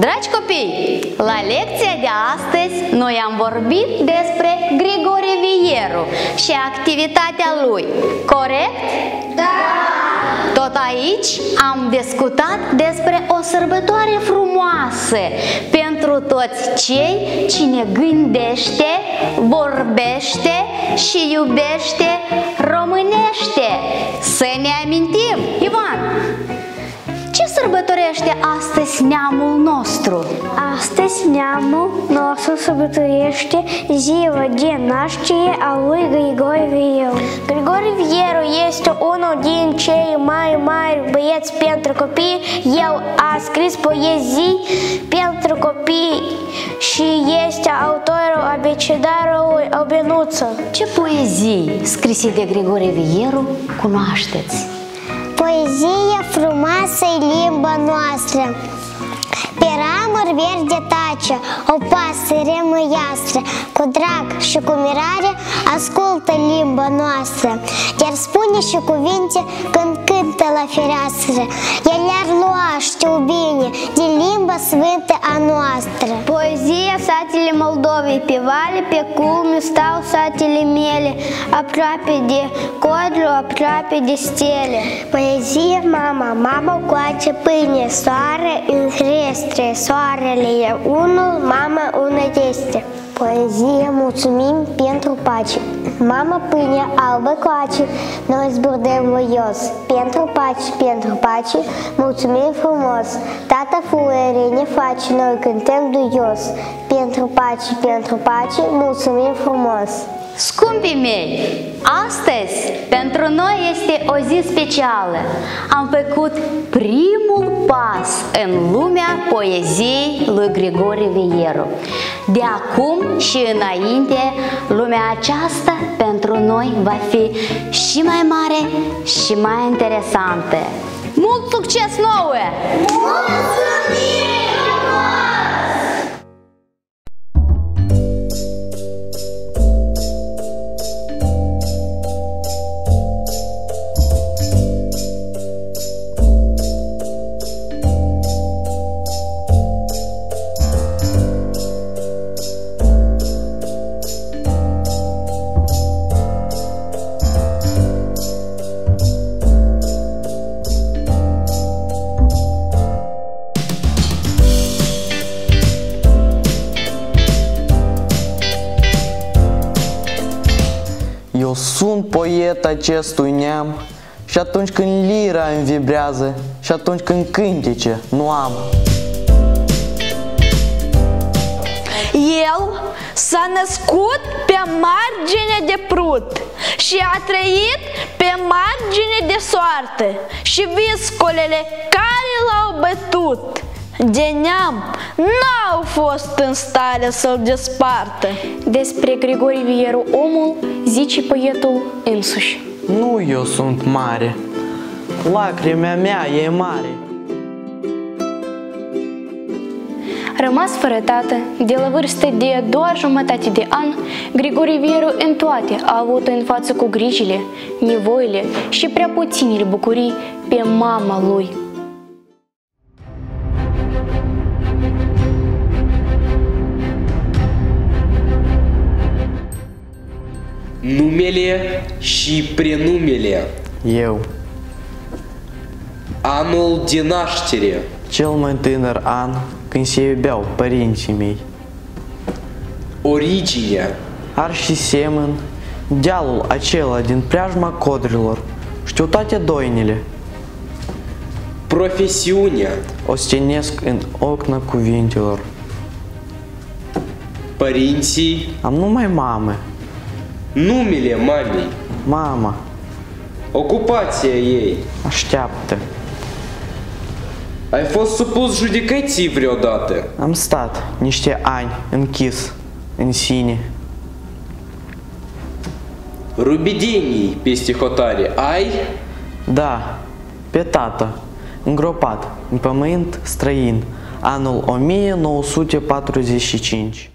Dragi copii, la lecția de astăzi noi am vorbit despre Grigore Vieru și activitatea lui, corect? Da! Tot aici am discutat despre o sărbătoare frumoasă pentru toți cei cine gândește, vorbește și iubește românește. Să ne amintim, Ivan! Ce sărbătorește astăzi neamul nostru? Astăzi neamul nostru sărbătorește ziua de naștere a lui Grigore Vieru. Grigore Vieru este unul din cei mai mari băieți pentru copii. El a scris poezii pentru copii și este autorul abecedarului Albinuță. Ce poezii scrise de Grigore Vieru cunoașteți? Poezia frumoasă e limba noastră. Pe ramuri verde tace o pasăre măiastră, cu drag și cu mirare ascultă limba noastră, iar spune și cuvinte când cântă la fereastră. El le-ar lua, știu bine, din limba sfântă a noastră. Poezia satele Moldovei, pe vale, pe culme stau satele mele, aproape de codru, aproape de stele. Poezia mama coace pâine, soare în hrestre, soarele e unul, mama una este. Poezie mulțumim pentru pace. Mama pâine albă coace, noi zburdăm voios. Pentru pace, mulțumim frumos. Tata fuere ne face, noi cântăm duios. Pentru pace, mulțumim frumos. Scumpii mei, astăzi pentru noi este o zi specială. Am făcut primul pas în lumea poeziei lui Grigore Vieru. De acum și înainte, lumea aceasta pentru noi va fi și mai mare și mai interesantă. Mult succes nouă! Mulțumim! Eu sunt poet acestui neam și atunci când lira îmi vibrează și atunci când cântece nu am. El s-a născut pe margine de prut și a trăit pe margine de soartă și viscolele care l-au bătut de neam n-au fost în stare să-l despartă. Despre Grigore Vieru omul zice poetul însuși. Nu eu sunt mare, lacrimea mea e mare. Rămas fără tată, de la vârstă de doar jumătate de an, Grigore Vieru în toate a avut în față cu grijile, nevoile și prea puținile bucurii pe mama lui. Numele și prenumele. Eu, Anul de naștere. cel mai tânăr an când se iubeau părinții mei. Originea. Ar și semăn, dealul acela din preajma codrilor, știu toate doinele. Profesiunea. Ostenesc în ocna cuvintelor. Părinții. Am numai mamă. Numele mamei. Mama, Ocupația ei. așteaptă. Ai fost supus judecății vreodată? Am stat niște ani închis în sine. Rubidenii peste hotare ai? Da, pe tată, îngropat în pământ străin, anul 1945.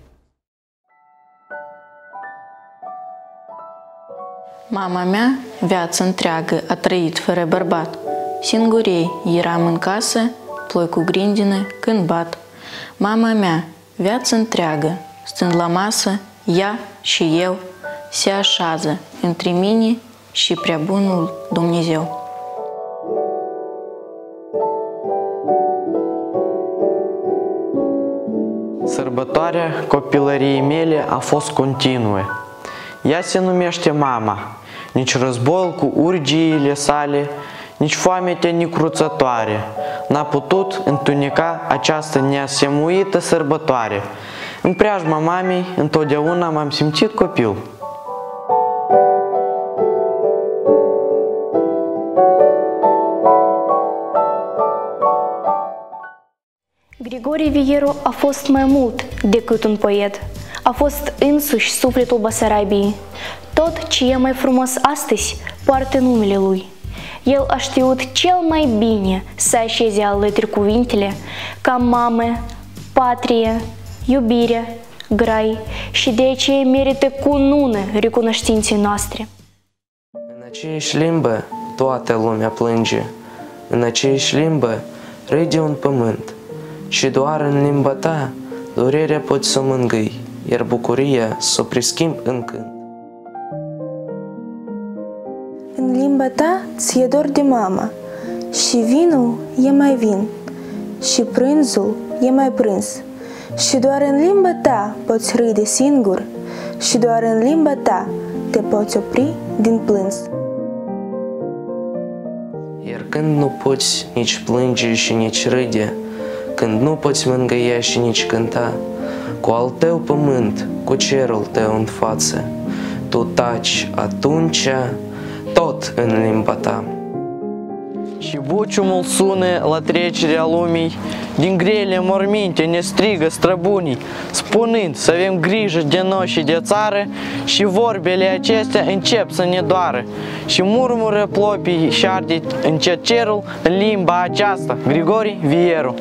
Mama mea viața întreagă a trăit fără bărbat. Singurei eram în casă, ploi cu grindină când bat. Mama mea, viața întreagă, stând la masă, ea și eu se așează între mine și prea bunul Dumnezeu. Sărbătoarea copilăriei mele a fost continuă. Ea se numește mama. Nici războiul cu urgiile sale, nici foametea necruțătoare n-a putut întuneca această neasemuită sărbătoare. În preajma mamei întotdeauna m-am simțit copil. Grigore Vieru a fost mai mult decât un poet. A fost însuși sufletul Basarabiei. Tot ce e mai frumos astăzi poartă numele lui. El a știut cel mai bine să așeze alături cuvintele ca mamă, patrie, iubire, grai și de aceea merită cu nună recunoștinței noastre. În aceeași limbă toată lumea plânge, în aceeași limbă râde un pământ și doar în limba ta durerea poți să o mângâi, iar bucuria să o preschimb în cânt. În limba ta ți-e dor de mama și vinul e mai vin și prânzul e mai prânz și doar în limba ta poți râde singur și doar în limba ta te poți opri din plâns. Iar când nu poți nici plânge și nici râde, când nu poți mângâia și nici cânta, cu al tău pământ, cu cerul tău în față, tu taci atunci tot în limba ta. Și buciumul sună la trecerea lumii, din grele morminte ne strigă străbunii, spunând să avem grijă de noi și de țară, și vorbele acestea încep să ne doară. Și murmură plopii și arde încet cerul în limba aceasta, Grigore Vieru.